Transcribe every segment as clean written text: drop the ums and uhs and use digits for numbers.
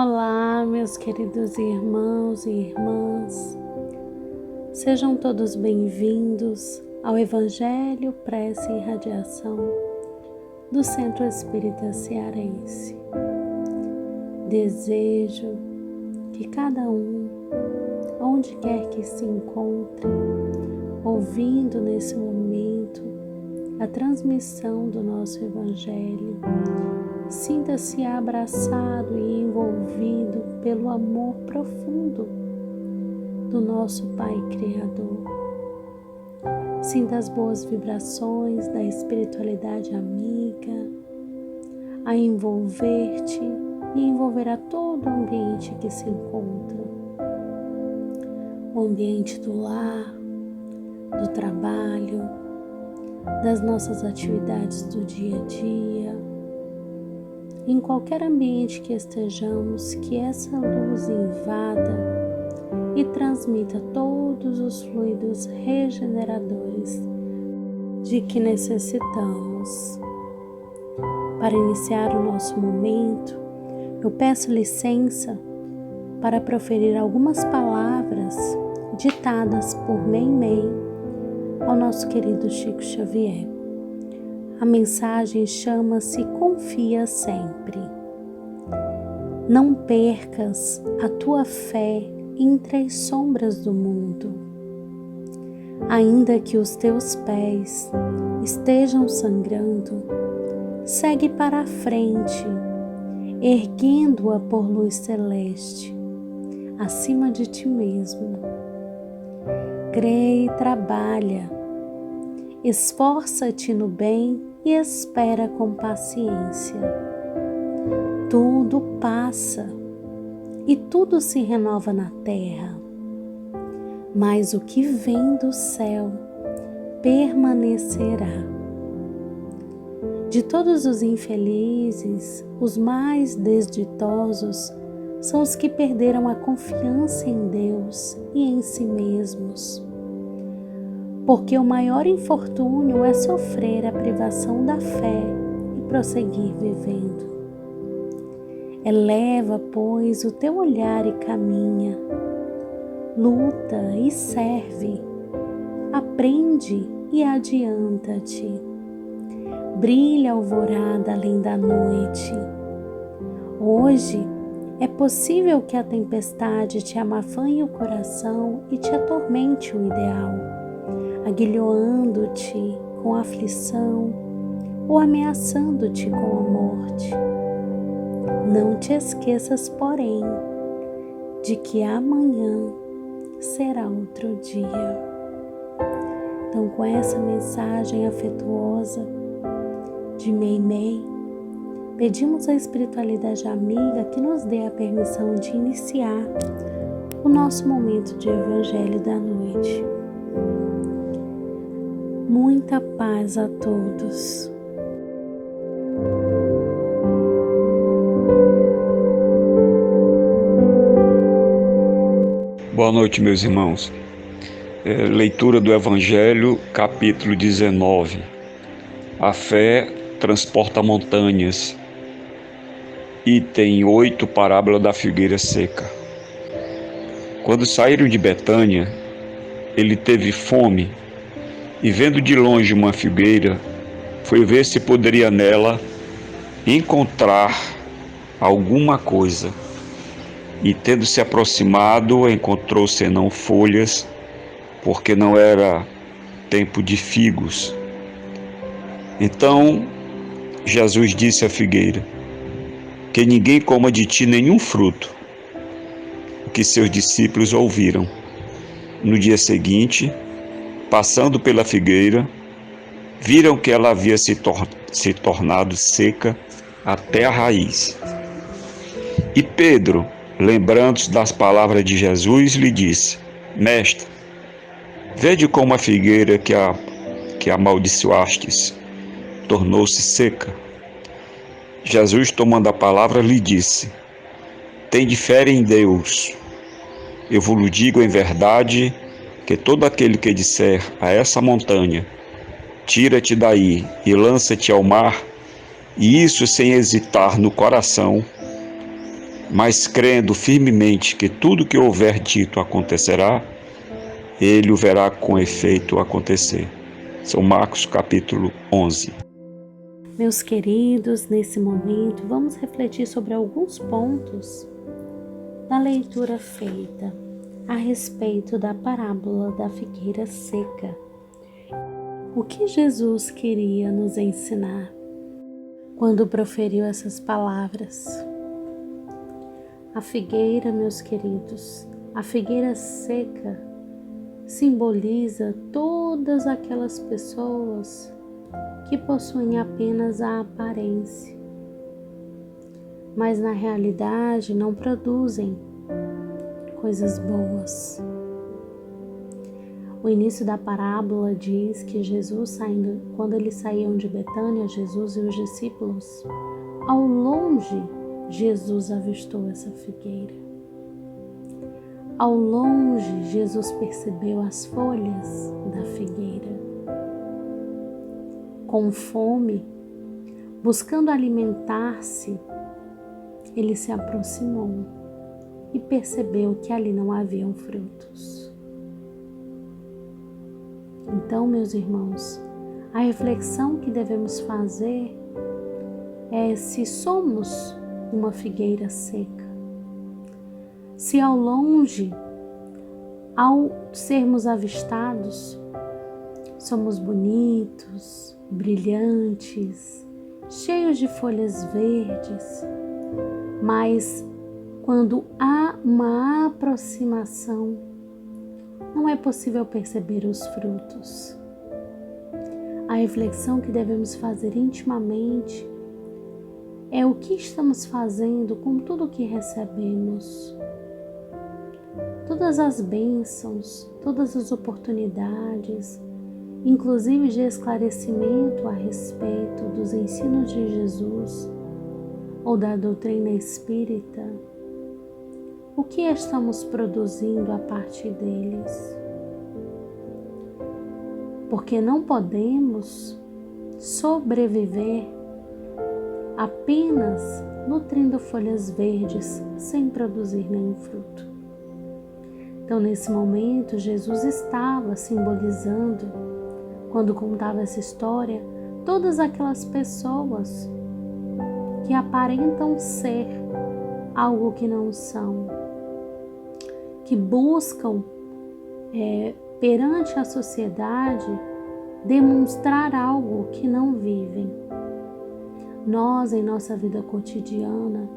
Olá, meus queridos irmãos e irmãs, sejam todos bem-vindos ao Evangelho, Prece e Radiação do Centro Espírita Cearense. Desejo que cada um, onde quer que se encontre, ouvindo nesse momento a transmissão do nosso Evangelho, sinta-se abraçado e envolvido pelo amor profundo do nosso Pai Criador. Sinta as boas vibrações da espiritualidade amiga a envolver-te e envolver a todo o ambiente que se encontra. O ambiente do lar, do trabalho, das nossas atividades do dia a dia. Em qualquer ambiente que estejamos, que essa luz invada e transmita todos os fluidos regeneradores de que necessitamos. Para iniciar o nosso momento, eu peço licença para proferir algumas palavras ditadas por Meimei ao nosso querido Chico Xavier. A mensagem chama-se Confia Sempre. Não percas a tua fé entre as sombras do mundo. Ainda que os teus pés estejam sangrando, segue para a frente, erguendo-a por luz celeste, acima de ti mesmo. Crê e trabalha, esforça-te no bem e espera com paciência. Tudo passa e tudo se renova na terra, mas o que vem do céu permanecerá. De todos os infelizes, os mais desditosos são os que perderam a confiança em Deus e em si mesmos. Porque o maior infortúnio é sofrer a privação da fé e prosseguir vivendo. Eleva, pois, o teu olhar e caminha, luta e serve, aprende e adianta-te. Brilha a alvorada além da noite. Hoje é possível que a tempestade te amafanhe o coração e te atormente o ideal, aguilhoando-te com a aflição ou ameaçando-te com a morte. Não te esqueças, porém, de que amanhã será outro dia. Então, com essa mensagem afetuosa de Meimei, pedimos à espiritualidade amiga que nos dê a permissão de iniciar o nosso momento de Evangelho da noite. Muita paz a todos. Boa noite, meus irmãos. Leitura do Evangelho, capítulo 19. A fé transporta montanhas. Item 8, parábola da figueira seca. Quando saíram de Betânia, ele teve fome e, vendo de longe uma figueira, foi ver se poderia nela encontrar alguma coisa. E, tendo se aproximado, encontrou senão folhas, porque não era tempo de figos. Então Jesus disse à figueira: que ninguém coma de ti nenhum fruto. O que seus discípulos ouviram. No dia seguinte, passando pela figueira, viram que ela havia se tornado seca até a raiz. E Pedro, lembrando-se das palavras de Jesus, lhe disse: Mestre, vede como a figueira que amaldiçoastes tornou-se seca. Jesus, tomando a palavra, lhe disse: Tende fé em Deus. Eu vos digo em verdade que todo aquele que disser a essa montanha: tira-te daí e lança-te ao mar, e isso sem hesitar no coração, mas crendo firmemente que tudo que houver dito acontecerá, ele o verá com efeito acontecer. São Marcos capítulo 11. Meus queridos, nesse momento vamos refletir sobre alguns pontos da leitura feita a respeito da parábola da figueira seca. O que Jesus queria nos ensinar quando proferiu essas palavras? A figueira, meus queridos, a figueira seca simboliza todas aquelas pessoas que possuem apenas a aparência, mas na realidade não produzem coisas boas. O início da parábola diz que Jesus quando eles saíam de Betânia, Jesus e os discípulos, ao longe, Jesus avistou essa figueira. Ao longe, Jesus percebeu as folhas da figueira. Com fome, buscando alimentar-se, ele se aproximou e percebeu que ali não haviam frutos. Então, meus irmãos, a reflexão que devemos fazer é se somos uma figueira seca. Se ao longe, ao sermos avistados, somos bonitos, brilhantes, cheios de folhas verdes, mas quando há uma aproximação, não é possível perceber os frutos. A reflexão que devemos fazer intimamente é o que estamos fazendo com tudo o que recebemos. Todas as bênçãos, todas as oportunidades, inclusive de esclarecimento a respeito dos ensinos de Jesus ou da doutrina espírita, o que estamos produzindo a partir deles? Porque não podemos sobreviver apenas nutrindo folhas verdes sem produzir nenhum fruto. Então, nesse momento, Jesus estava simbolizando, quando contava essa história, todas aquelas pessoas que aparentam ser algo que não são, que buscam perante a sociedade demonstrar algo que não vivem. Nós, em nossa vida cotidiana,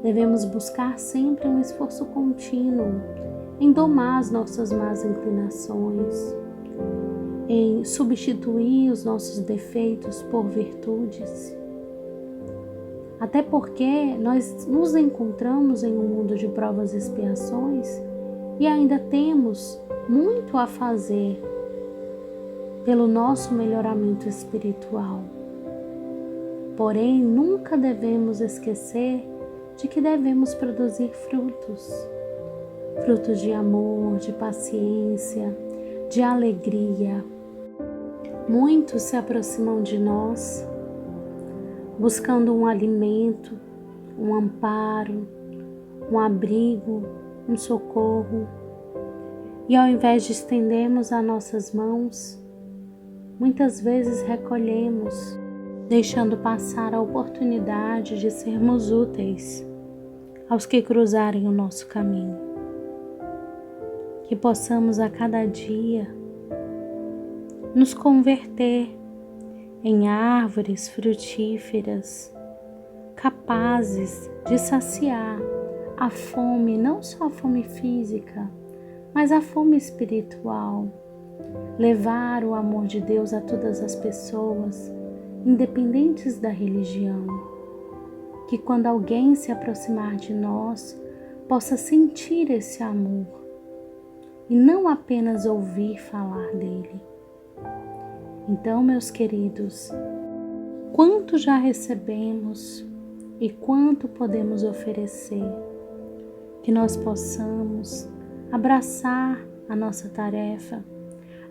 devemos buscar sempre um esforço contínuo em domar as nossas más inclinações, em substituir os nossos defeitos por virtudes. Até porque nós nos encontramos em um mundo de provas e expiações e ainda temos muito a fazer pelo nosso melhoramento espiritual. Porém, nunca devemos esquecer de que devemos produzir frutos de amor, de paciência, de alegria. Muitos se aproximam de nós buscando um alimento, um amparo, um abrigo, um socorro. E ao invés de estendermos as nossas mãos, muitas vezes recolhemos, deixando passar a oportunidade de sermos úteis aos que cruzarem o nosso caminho. Que possamos a cada dia nos converter em árvores frutíferas, capazes de saciar a fome, não só a fome física, mas a fome espiritual, levar o amor de Deus a todas as pessoas, independentes da religião, que quando alguém se aproximar de nós, possa sentir esse amor e não apenas ouvir falar dele. Então, meus queridos, quanto já recebemos e quanto podemos oferecer, que nós possamos abraçar a nossa tarefa,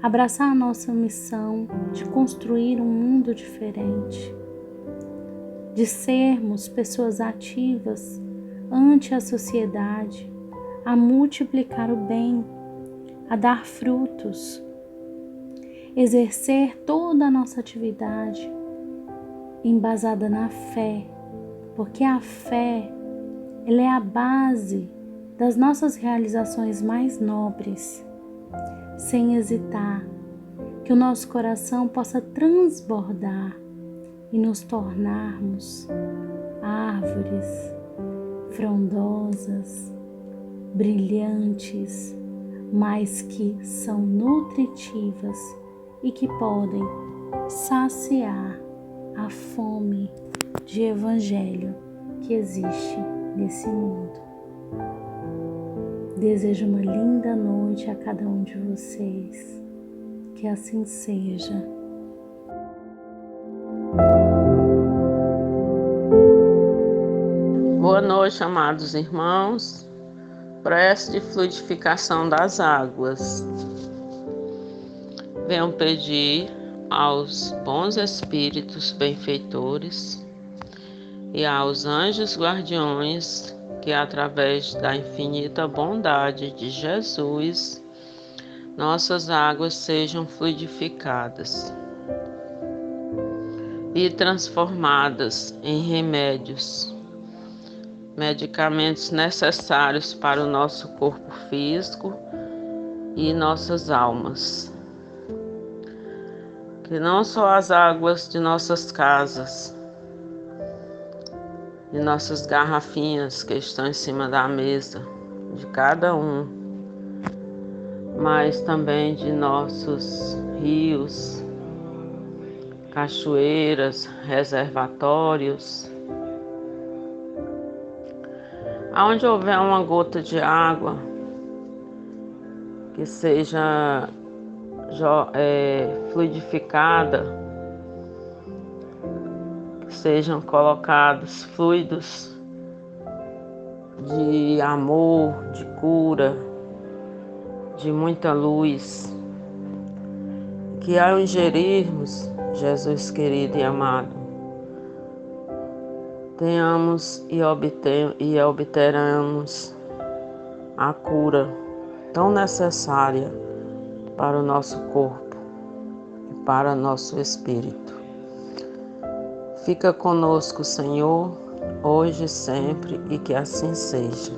abraçar a nossa missão de construir um mundo diferente, de sermos pessoas ativas, ante a sociedade, a multiplicar o bem, a dar frutos, exercer toda a nossa atividade embasada na fé, porque a fé, ela é a base das nossas realizações mais nobres, sem hesitar, que o nosso coração possa transbordar e nos tornarmos árvores frondosas, brilhantes, mas que são nutritivas e que podem saciar a fome de evangelho que existe nesse mundo. Desejo uma linda noite a cada um de vocês. Que assim seja. Boa noite, amados irmãos. Prece de fluidificação das águas. Venham pedir aos bons espíritos benfeitores e aos anjos guardiões que, através da infinita bondade de Jesus, nossas águas sejam fluidificadas e transformadas em remédios, medicamentos necessários para o nosso corpo físico e nossas almas. Que não só as águas de nossas casas, de nossas garrafinhas que estão em cima da mesa de cada um, mas também de nossos rios, cachoeiras, reservatórios. Aonde houver uma gota de água que seja fluidificada, que sejam colocados fluidos de amor, de cura, de muita luz, que ao ingerirmos, Jesus querido e amado, tenhamos e obteremos a cura tão necessária para o nosso corpo e para o nosso espírito. Fica conosco, Senhor, hoje e sempre, e que assim seja.